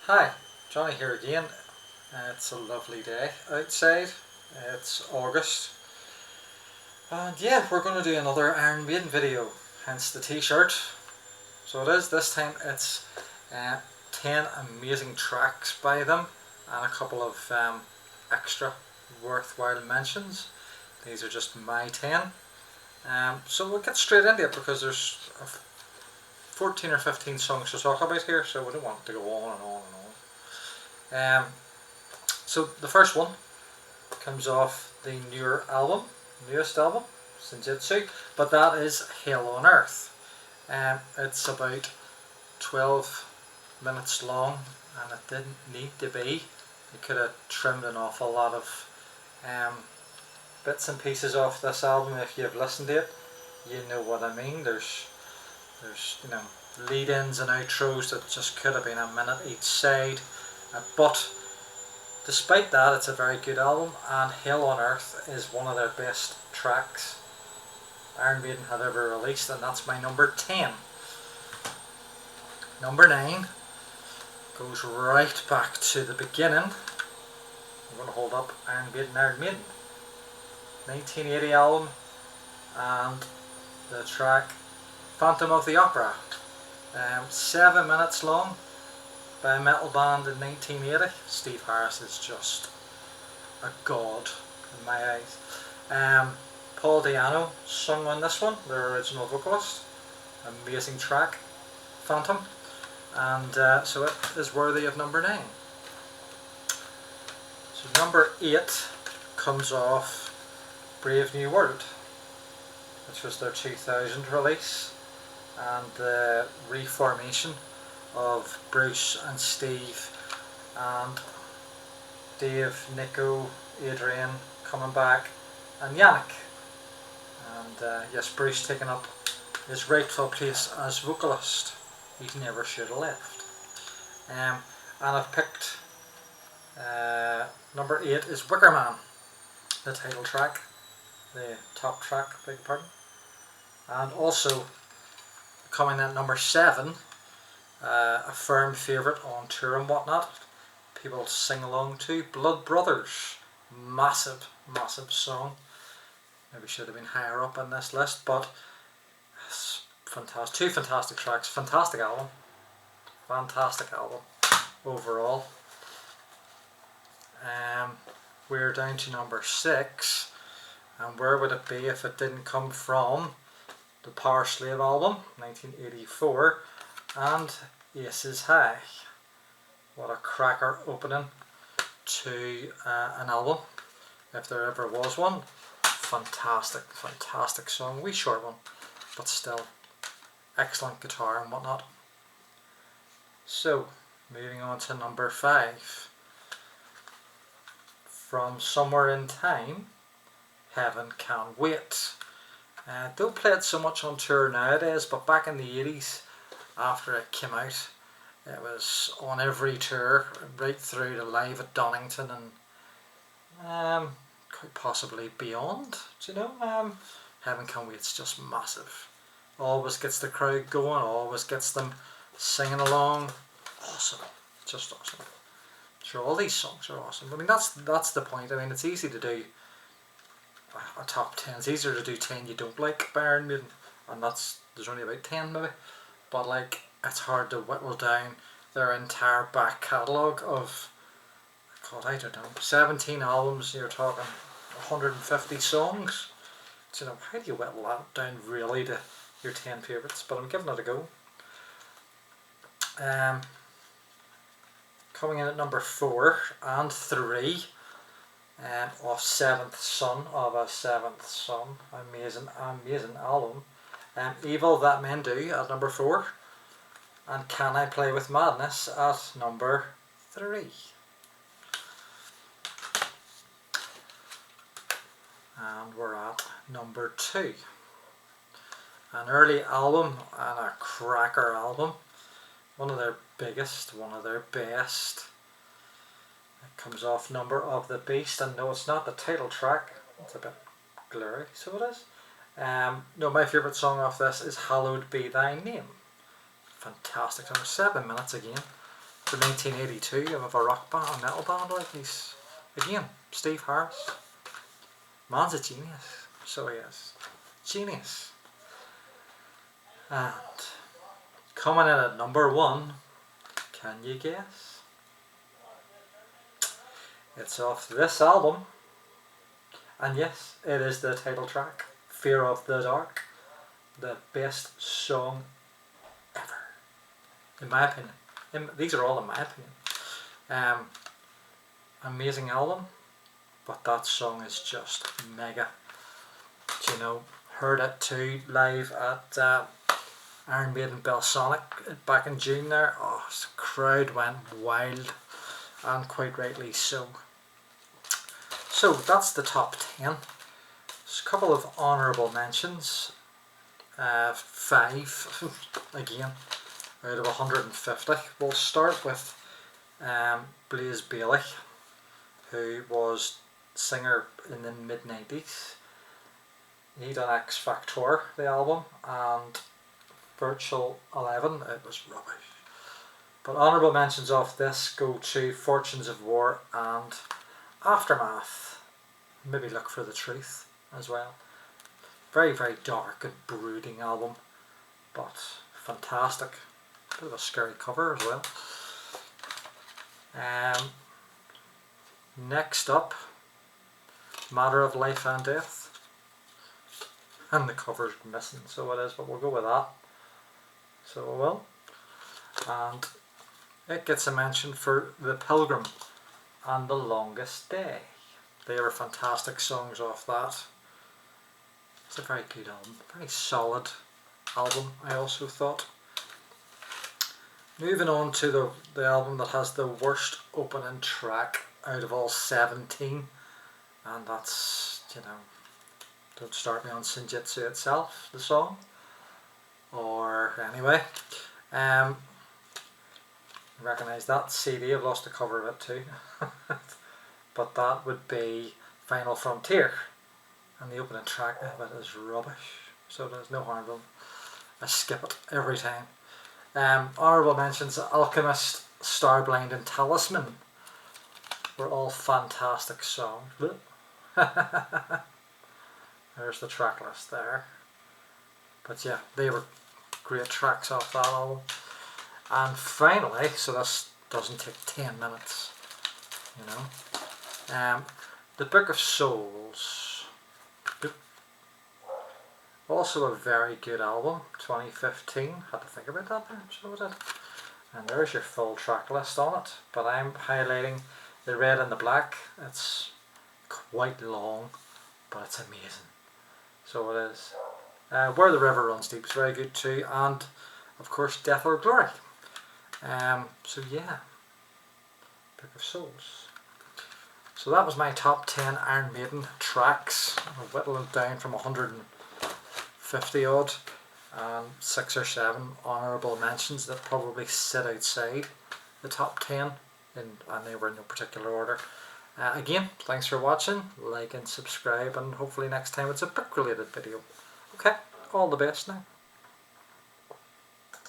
Hi, Johnny here again. It's a lovely day outside. It's August. And yeah, we're going to do another Iron Maiden video, hence the t-shirt. So it is, this time it's 10 amazing tracks by them and a couple of extra worthwhile mentions. These are just my 10. So we'll get straight into it because there's 14 or 15 songs to talk about here, so we don't want it to go on and on and on. So the first one comes off the newest album, Senjutsu, but that is Hell on Earth. It's about 12 minutes long and it didn't need to be. You could have trimmed an awful lot of bits and pieces off this album. If you've listened to it, you know what I mean. There's lead-ins and outros that just could have been a minute each side, but despite that, it's a very good album, and Hell on Earth is one of their best tracks Iron Maiden have ever released, and that's my number 10. Number 9 goes right back to the beginning. I'm going to hold up Iron Maiden 1980 album, and the track Phantom of the Opera, 7 minutes long, by a metal band in 1980. Steve Harris is just a god in my eyes. Paul Di'Anno sung on this one, their original vocalist. Amazing track, Phantom, and so it is worthy of number 9. So number 8 comes off Brave New World, which was their 2000 release, and the reformation of Bruce and Steve and Dave, Nico, Adrian coming back, and Yannick. And yes, Bruce taking up his rightful place as vocalist. He never should have left. And I've picked number 8 is Wicker Man, the title track, the top track, beg your pardon. And also coming at number 7, a firm favourite on tour and whatnot, people sing along to, Blood Brothers. Massive song. Maybe should have been higher up on this list, but it's fantastic. 2 fantastic tracks, fantastic album overall. We're down to number 6, and where would it be if it didn't come from the Power Slave album, 1984, and Aces High. What a cracker opening to an album, if there ever was one. Fantastic song, wee short one, but still excellent guitar and whatnot. So moving on to number 5, from Somewhere in Time, Heaven Can Wait. Don't play it so much on tour nowadays, but back in the 80s, after it came out, it was on every tour, right through to live at Donington and quite possibly beyond. Do you know? Heaven Can Wait's just massive. Always gets the crowd going, always gets them singing along. Awesome, just awesome. Sure, all these songs are awesome. I mean, that's the point. I mean, it's easy to do a top 10. It's easier to do 10 you don't like by Iron Maiden, and there's only about 10 maybe, but like, it's hard to whittle down their entire back catalogue of, God, I don't know, 17 albums. You're talking 150 songs. So, you know, how do you whittle that down really to your 10 favourites? But I'm giving it a go. Coming in at number 4 and 3, of Seventh Son of a Seventh Son, amazing album. Evil That Men Do at number 4, and Can I Play With Madness at number 3. And we're at number 2, an early album and a cracker album, one of their biggest, one of their best. It comes off Number of the Beast, and no, it's not the title track, it's a bit blurry, so it is. No, my favourite song off this is Hallowed Be Thy Name. Fantastic song, 7 minutes again, for 1982 of a rock band, a metal band like these. Again, Steve Harris. Man's a genius. So he is. Genius. And coming in at number 1, can you guess? It's off this album. And yes, it is the title track, Fear of the Dark. The best song ever, in my opinion. These are all in my opinion. Amazing album, but that song is just mega. You know, heard it too live at Iron Maiden Belsonic back in June there. Oh, the crowd went wild, and quite rightly so. So that's the top 10. There's a couple of honourable mentions. 5 again out of 150. We'll start with Blaze Bayley, who was singer in the mid-90s. He done X Factor, the album, and Virtual 11. It was rubbish. But honourable mentions of this go to Fortunes of War and Aftermath. Maybe Look for the Truth as well. Very, very dark and brooding album, but fantastic. Bit of a scary cover as well. Next up, Matter of Life and Death. And the cover's missing, so it is, but we'll go with that. So we will. And it gets a mention for The Pilgrim and The Longest Day. They were fantastic songs off that. It's a very good album, very solid album, I also thought. Moving on to the album that has the worst opening track out of all 17, and that's, you know, Don't Start Me on Senjutsu itself, the song. Or anyway, recognise that CD, I've lost a cover of it too. But that would be Final Frontier. And the opening track of it is rubbish, so there's no harm done. I skip it every time. Honourable mentions, Alchemist, Starblind and Talisman were all fantastic songs. There's the track list there. But yeah, they were great tracks off that album. And finally, so this doesn't take 10 minutes, you know, The Book of Souls. Also a very good album, 2015. Had to think about that there, so was it. And there's your full track list on it. But I'm highlighting the red and the black. It's quite long, but it's amazing. So it is. Where the River Runs Deep is very good too. And of course, Death or Glory. So yeah, Book of Souls. So that was my top 10 Iron Maiden tracks. I've whittled them down from 150 odd, and 6 or 7 honourable mentions that probably sit outside the top 10, and they were in no particular order. Again, thanks for watching, like and subscribe, and hopefully next time it's a book related video. Okay, all the best now.